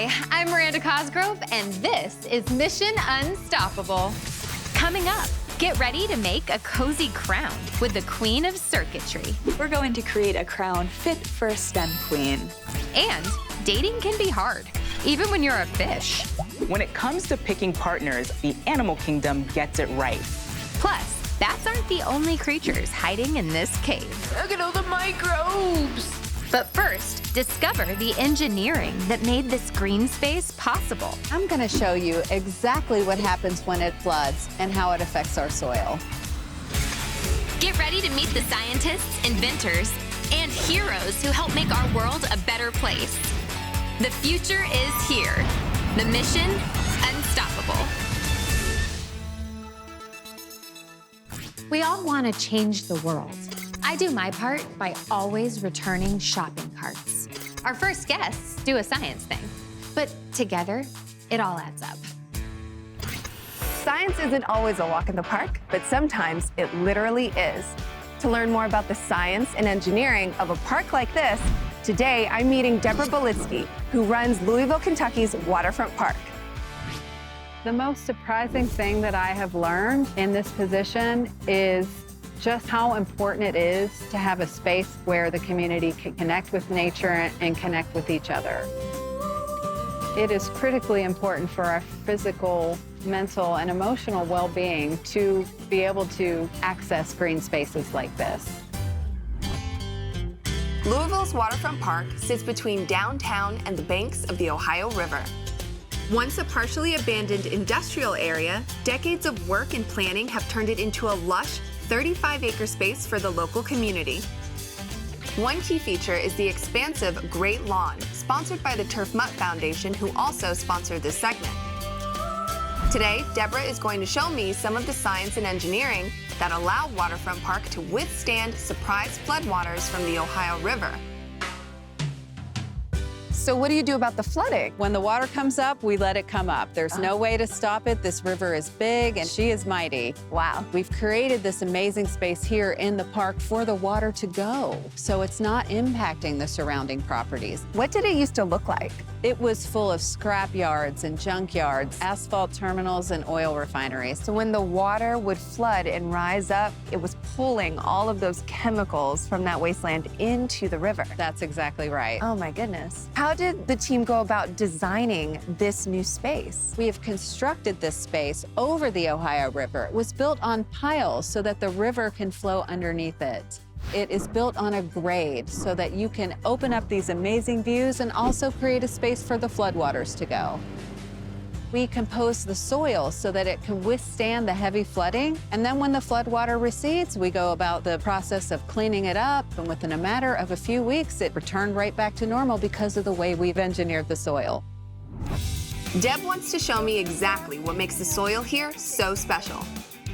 Hi, I'm Miranda Cosgrove, and this is Mission Unstoppable. Coming up, get ready to make a cozy crown with the queen of circuitry. We're going to create a crown fit for a STEM queen. And dating can be hard, even when you're a fish. When it comes to picking partners, the animal kingdom gets it right. Plus, bats aren't the only creatures hiding in this cave. Look at all the microbes! But first, discover the engineering that made this green space possible. I'm going to show you exactly what happens when it floods and how it affects our soil. Get ready to meet the scientists, inventors, and heroes who help make our world a better place. The future is here. The mission, unstoppable. We all want to change the world. I do my part by always returning shopping carts. Our first guests do a science thing, but together, it all adds up. Science isn't always a walk in the park, but sometimes it literally is. To learn more about the science and engineering of a park like this, today I'm meeting Deborah Bilitski, who runs Louisville, Kentucky's Waterfront Park. The most surprising thing that I have learned in this position is just how important it is to have a space where the community can connect with nature and connect with each other. It is critically important for our physical, mental, and emotional well-being to be able to access green spaces like this. Louisville's Waterfront Park sits between downtown and the banks of the Ohio River. Once a partially abandoned industrial area, decades of work and planning have turned it into a lush 35-acre space for the local community. One key feature is the expansive Great Lawn, sponsored by the Turf Mutt Foundation, who also sponsored this segment. Today, Deborah is going to show me some of the science and engineering that allow Waterfront Park to withstand surprise floodwaters from the Ohio River. So what do you do about the flooding? When the water comes up, we let it come up. There's no way to stop it. This river is big and she is mighty. Wow. We've created this amazing space here in the park for the water to go, so it's not impacting the surrounding properties. What did it used to look like? It was full of scrap yards and junk yards, asphalt terminals, and oil refineries. So when the water would flood and rise up, it was pulling all of those chemicals from that wasteland into the river. That's exactly right. Oh my goodness. How did the team go about designing this new space? We have constructed this space over the Ohio River. It was built on piles so that the river can flow underneath it. It is built on a grade so that you can open up these amazing views and also create a space for the floodwaters to go. We compose the soil so that it can withstand the heavy flooding. And then when the floodwater recedes, we go about the process of cleaning it up. And within a matter of a few weeks, it returned right back to normal because of the way we've engineered the soil. Deb wants to show me exactly what makes the soil here so special.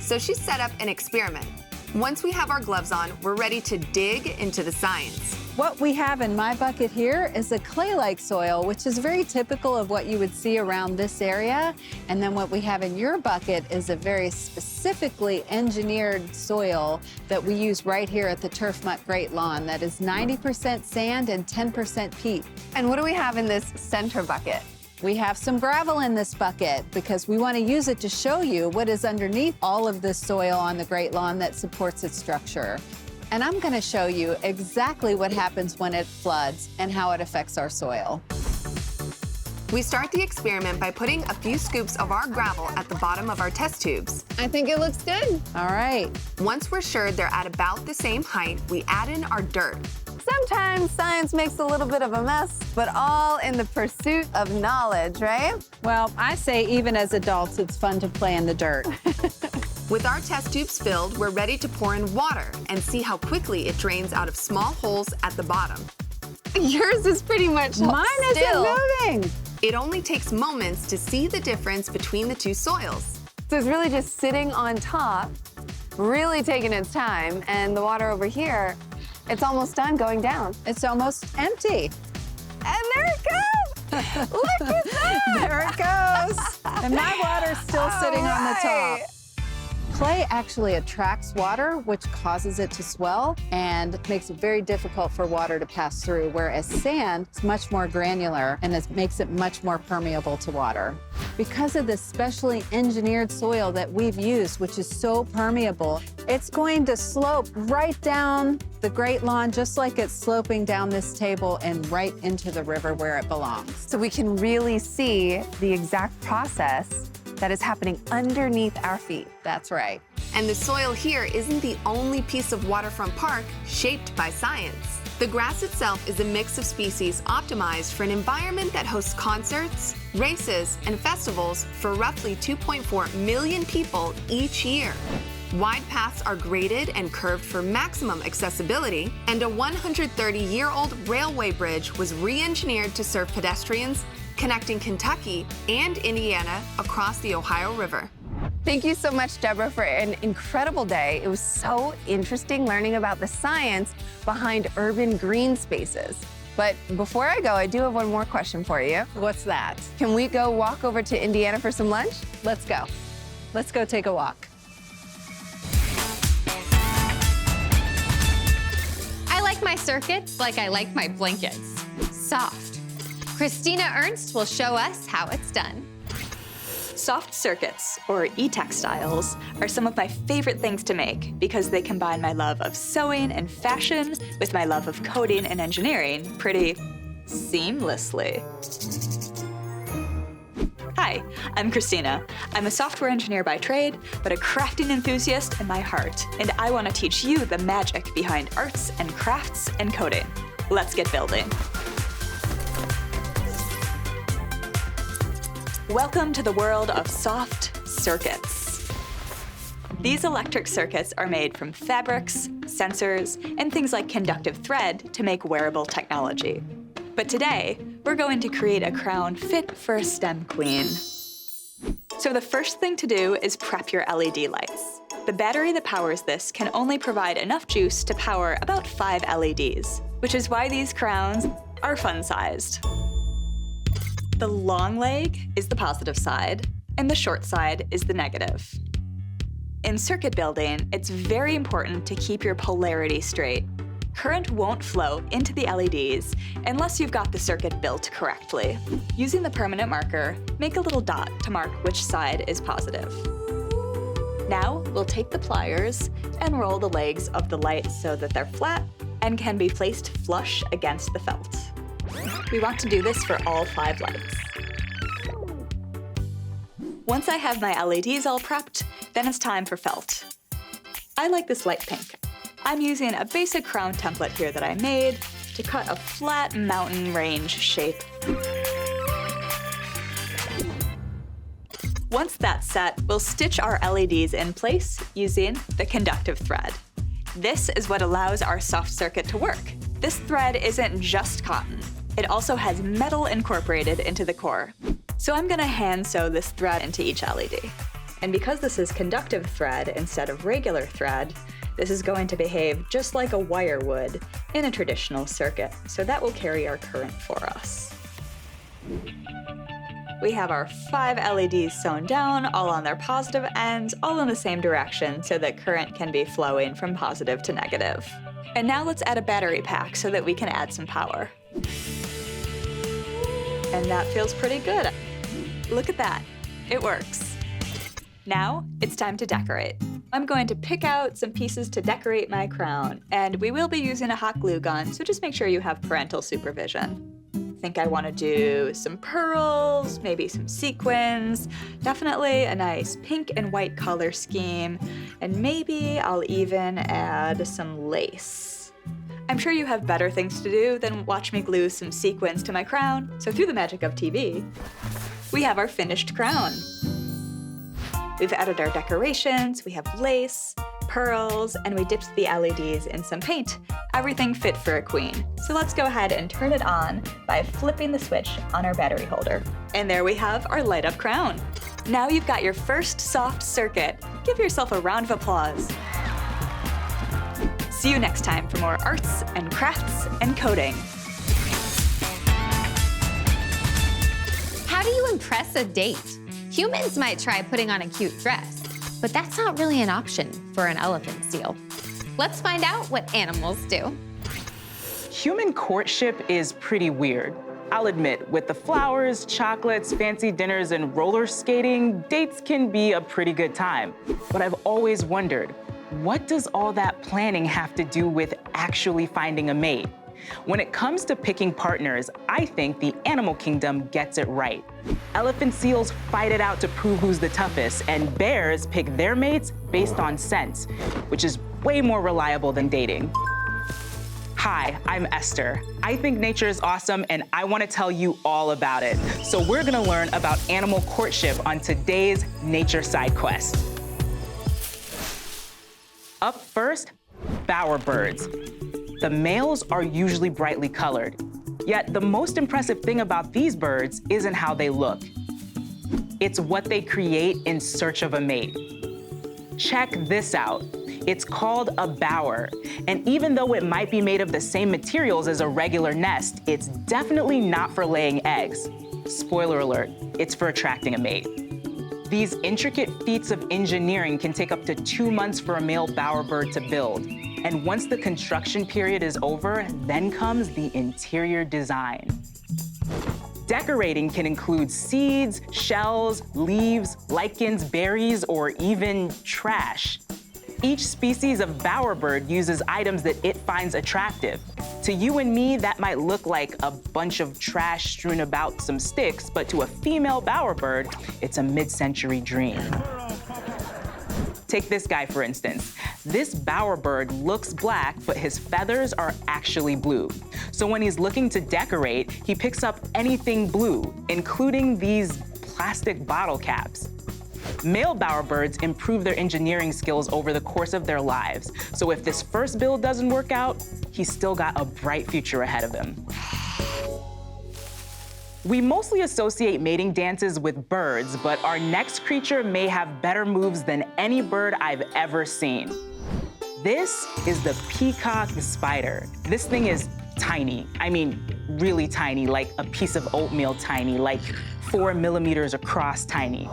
So she set up an experiment. Once we have our gloves on, we're ready to dig into the science. What we have in my bucket here is a clay-like soil, which is very typical of what you would see around this area. And then what we have in your bucket is a very specifically engineered soil that we use right here at the Turf Mutt Great Lawn that is 90% sand and 10% peat. And what do we have in this center bucket? We have some gravel in this bucket because we want to use it to show you what is underneath all of this soil on the Great Lawn that supports its structure. And I'm going to show you exactly what happens when it floods and how it affects our soil. We start the experiment by putting a few scoops of our gravel at the bottom of our test tubes. I think it looks good. All right. Once we're sure they're at about the same height, we add in our dirt. Sometimes science makes a little bit of a mess, but all in the pursuit of knowledge, right? Well, I say even as adults, it's fun to play in the dirt. With our test tubes filled, we're ready to pour in water and see how quickly it drains out of small holes at the bottom. Yours is pretty much Mine still. isn't moving. It only takes moments to see the difference between the two soils. So it's really just sitting on top, really taking its time, and the water over here, it's almost done going down. It's almost empty. And there it goes! Look at that! There it goes. And my water's still sitting on the top. Clay actually attracts water, which causes it to swell and makes it very difficult for water to pass through, whereas sand is much more granular and makes it much more permeable to water. Because of this specially engineered soil that we've used, which is so permeable, it's going to slope right down the Great Lawn, just like it's sloping down this table and right into the river where it belongs. So we can really see the exact process that is happening underneath our feet. That's right. And the soil here isn't the only piece of Waterfront Park shaped by science. The grass itself is a mix of species optimized for an environment that hosts concerts, races, and festivals for roughly 2.4 million people each year. Wide paths are graded and curved for maximum accessibility, and a 130-year-old railway bridge was re-engineered to serve pedestrians connecting Kentucky and Indiana across the Ohio River. Thank you so much, Deborah, for an incredible day. It was so interesting learning about the science behind urban green spaces. But before I go, I do have one more question for you. What's that? Can we go walk over to Indiana for some lunch? Let's go. Let's go take a walk. I like my circuits like I like my blankets. Soft. Christina Ernst will show us how it's done. Soft circuits, or e-textiles, are some of my favorite things to make because they combine my love of sewing and fashion with my love of coding and engineering pretty seamlessly. Hi, I'm Christina. I'm a software engineer by trade, but a crafting enthusiast in my heart, and I want to teach you the magic behind arts and crafts and coding. Let's get building. Welcome to the world of soft circuits. These electric circuits are made from fabrics, sensors, and things like conductive thread to make wearable technology. But today, we're going to create a crown fit for a STEM queen. So the first thing to do is prep your LED lights. The battery that powers this can only provide enough juice to power about 5 LEDs, which is why these crowns are fun-sized. The long leg is the positive side, and the short side is the negative. In circuit building, it's very important to keep your polarity straight. Current won't flow into the LEDs unless you've got the circuit built correctly. Using the permanent marker, make a little dot to mark which side is positive. Now, we'll take the pliers and roll the legs of the light so that they're flat and can be placed flush against the felt. We want to do this for all 5 lights. Once I have my LEDs all prepped, then it's time for felt. I like this light pink. I'm using a basic crown template here that I made to cut a flat mountain range shape. Once that's set, we'll stitch our LEDs in place using the conductive thread. This is what allows our soft circuit to work. This thread isn't just cotton. It also has metal incorporated into the core. So I'm gonna hand sew this thread into each LED. And because this is conductive thread instead of regular thread, this is going to behave just like a wire would in a traditional circuit. So that will carry our current for us. We have our 5 LEDs sewn down, all on their positive ends, all in the same direction so that current can be flowing from positive to negative. And now let's add a battery pack so that we can add some power. And that feels pretty good. Look at that, it works. Now it's time to decorate. I'm going to pick out some pieces to decorate my crown, and we will be using a hot glue gun, so just make sure you have parental supervision. I think I want to do some pearls, maybe some sequins, definitely a nice pink and white color scheme, and maybe I'll even add some lace. I'm sure you have better things to do than watch me glue some sequins to my crown, so through the magic of TV, we have our finished crown. We've added our decorations, we have lace, pearls, and we dipped the LEDs in some paint. Everything fit for a queen. So let's go ahead and turn it on by flipping the switch on our battery holder. And there we have our light up crown. Now you've got your first soft circuit. Give yourself a round of applause. See you next time for more arts and crafts and coding. How do you impress a date? Humans might try putting on a cute dress, But that's not really an option for an elephant seal. Let's find out what animals do. Human courtship is pretty weird. I'll admit, with the flowers, chocolates, fancy dinners, and roller skating, dates can be a pretty good time. But I've always wondered, what does all that planning have to do with actually finding a mate? When it comes to picking partners, I think the animal kingdom gets it right. Elephant seals fight it out to prove who's the toughest, and bears pick their mates based on scent, which is way more reliable than dating. Hi, I'm Esther. I think nature is awesome, and I want to tell you all about it. So we're going to learn about animal courtship on today's Nature Side Quest. Up first, bowerbirds. The males are usually brightly colored. Yet the most impressive thing about these birds isn't how they look. It's what they create in search of a mate. Check this out. It's called a bower. And even though it might be made of the same materials as a regular nest, it's definitely not for laying eggs. Spoiler alert, it's for attracting a mate. These intricate feats of engineering can take up to 2 months for a male bowerbird to build. And once the construction period is over, then comes the interior design. Decorating can include seeds, shells, leaves, lichens, berries, or even trash. Each species of bowerbird uses items that it finds attractive. To you and me, that might look like a bunch of trash strewn about some sticks, but to a female bowerbird, it's a mid-century dream. Take this guy, for instance. This bowerbird looks black, but his feathers are actually blue. So when he's looking to decorate, he picks up anything blue, including these plastic bottle caps. Male bowerbirds improve their engineering skills over the course of their lives. So if this first build doesn't work out, he's still got a bright future ahead of him. We mostly associate mating dances with birds, but our next creature may have better moves than any bird I've ever seen. This is the peacock spider. This thing is tiny. I mean, really tiny, like a piece of oatmeal tiny, like 4 millimeters across tiny.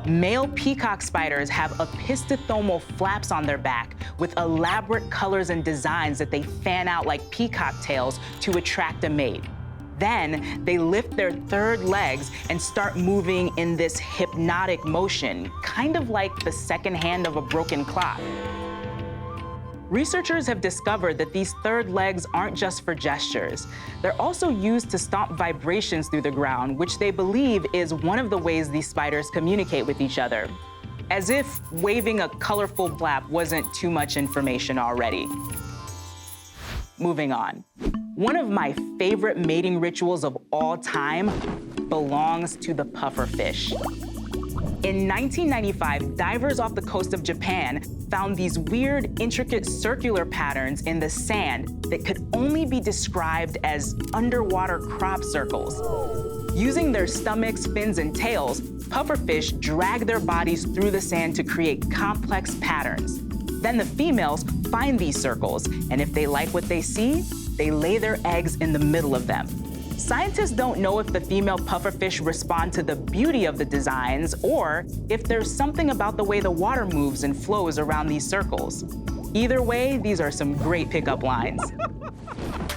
Male peacock spiders have opisthomal flaps on their back with elaborate colors and designs that they fan out like peacock tails to attract a mate. Then they lift their third legs and start moving in this hypnotic motion, kind of like the second hand of a broken clock. Researchers have discovered that these third legs aren't just for gestures. They're also used to stomp vibrations through the ground, which they believe is one of the ways these spiders communicate with each other. As if waving a colorful flap wasn't too much information already. Moving on. One of my favorite mating rituals of all time belongs to the pufferfish. In 1995, divers off the coast of Japan found these weird, intricate circular patterns in the sand that could only be described as underwater crop circles. Using their stomachs, fins, and tails, pufferfish drag their bodies through the sand to create complex patterns. Then the females find these circles, and if they like what they see, they lay their eggs in the middle of them. Scientists don't know if the female pufferfish respond to the beauty of the designs or if there's something about the way the water moves and flows around these circles. Either way, these are some great pickup lines.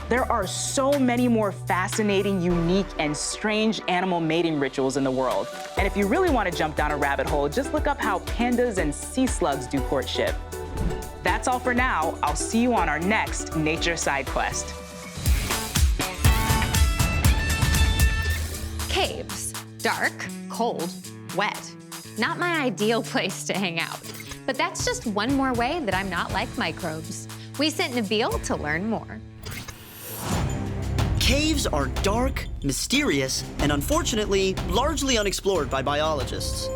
There are so many more fascinating, unique, and strange animal mating rituals in the world. And if you really want to jump down a rabbit hole, just look up how pandas and sea slugs do courtship. That's all for now. I'll see you on our next Nature Side Quest. Caves. Dark, cold, wet. Not my ideal place to hang out. But that's just one more way that I'm not like microbes. We sent Nabil to learn more. Caves are dark, mysterious, and unfortunately, largely unexplored by biologists.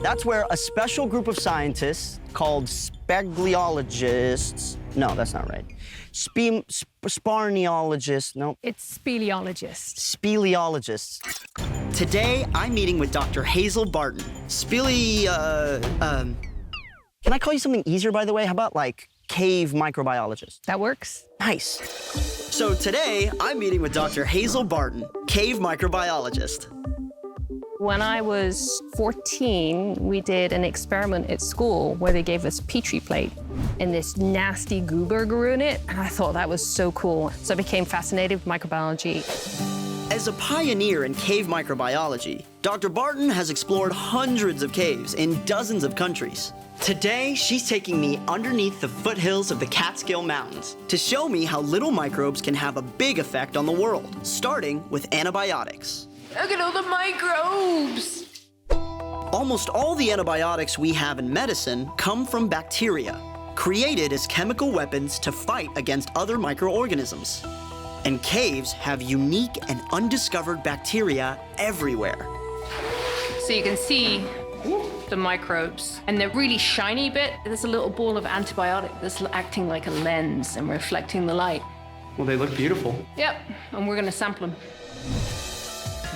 That's where a special group of scientists called speleologists, no, that's not right. Sparniologists, no. It's speleologists. Speleologists. Today, I'm meeting with Dr. Hazel Barton. Can I call you something easier, by the way? How about, like, cave microbiologist? That works. Nice. So today, I'm meeting with Dr. Hazel Barton, cave microbiologist. When I was 14, we did an experiment at school where they gave us Petri plate and this nasty goober grew in it. And I thought that was so cool. So I became fascinated with microbiology. As a pioneer in cave microbiology, Dr. Barton has explored hundreds of caves in dozens of countries. Today, she's taking me underneath the foothills of the Catskill Mountains to show me how little microbes can have a big effect on the world, starting with antibiotics. Look at all the microbes. Almost all the antibiotics we have in medicine come from bacteria, created as chemical weapons to fight against other microorganisms. And caves have unique and undiscovered bacteria everywhere. So you can see the microbes, and the really shiny bit, there's a little ball of antibiotic that's acting like a lens and reflecting the light. Well, they look beautiful. Yep, and we're gonna sample them.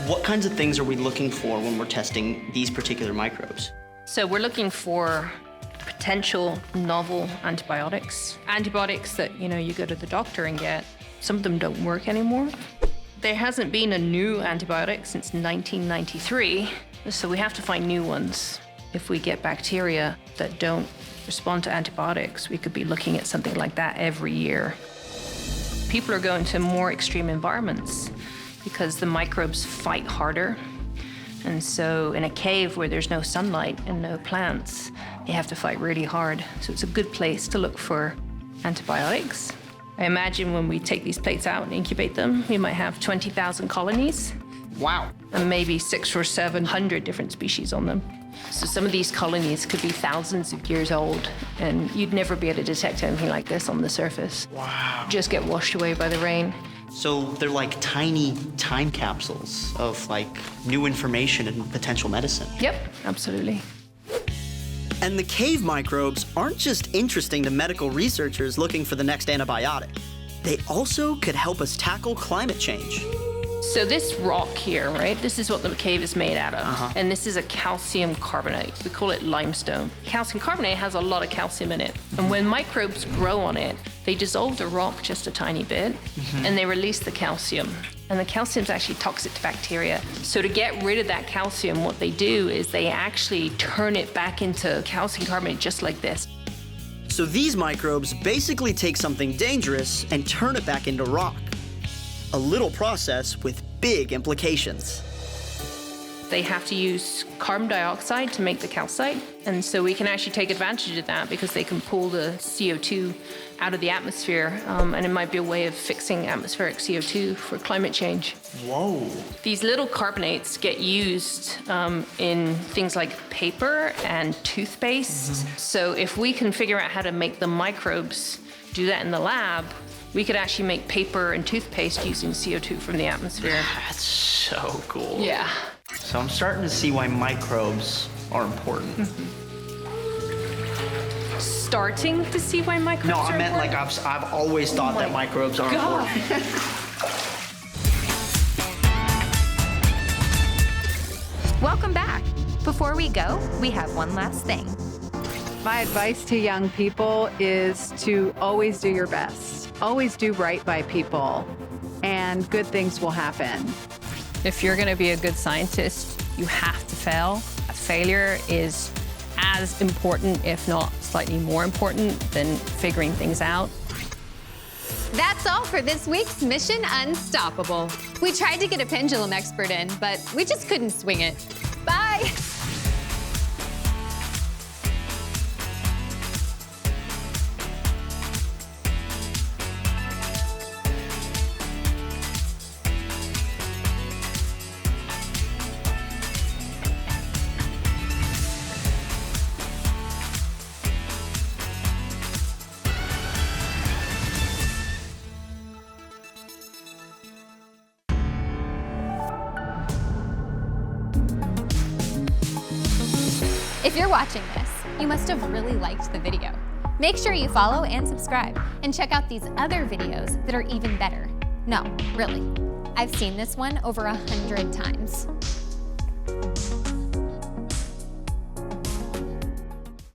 What kinds of things are we looking for when we're testing these particular microbes? So we're looking for potential novel antibiotics. Antibiotics that, you go to the doctor and get. Some of them don't work anymore. There hasn't been a new antibiotic since 1993, so we have to find new ones. If we get bacteria that don't respond to antibiotics, we could be looking at something like that every year. People are going to more extreme environments because the microbes fight harder. And so in a cave where there's no sunlight and no plants, they have to fight really hard. So it's a good place to look for antibiotics. I imagine when we take these plates out and incubate them, we might have 20,000 colonies. Wow. And maybe 600 or 700 different species on them. So some of these colonies could be thousands of years old, and you'd never be able to detect anything like this on the surface. Wow. Just get washed away by the rain. So they're like tiny time capsules of like new information and potential medicine. Yep, absolutely. And the cave microbes aren't just interesting to medical researchers looking for the next antibiotic. They also could help us tackle climate change. So this rock here, right, this is what the cave is made out of. And this is a calcium carbonate. We call it limestone. Calcium carbonate has a lot of calcium in it. And when microbes grow on it, they dissolve the rock just a tiny bit, and they release the calcium. And the calcium is actually toxic to bacteria. So to get rid of that calcium, what they do is they actually turn it back into calcium carbonate just like this. So these microbes basically take something dangerous and turn it back into rock. A little process with big implications. They have to use carbon dioxide to make the calcite. And so we can actually take advantage of that because they can pull the CO2 out of the atmosphere. And it might be a way of fixing atmospheric CO2 for climate change. Whoa. These little carbonates get used in things like paper and toothpaste. So if we can figure out how to make the microbes do that in the lab, we could actually make paper and toothpaste using CO2 from the atmosphere. That's so cool. Yeah. So I'm starting to see why microbes are important. Starting to see why microbes No, are I meant important? like I've always thought that microbes are important. Welcome back. Before we go, we have one last thing. My advice to young people is to always do your best. Always do right by people, and good things will happen. If you're going to be a good scientist, you have to fail. A failure is as important, if not slightly more important, than figuring things out. That's all for this week's Mission Unstoppable. We tried to get a pendulum expert in, but we just couldn't swing it. Bye. If you're watching this, you must have really liked the video. Make sure you follow and subscribe, and check out these other videos that are even better. No, really. I've seen this one over 100 times.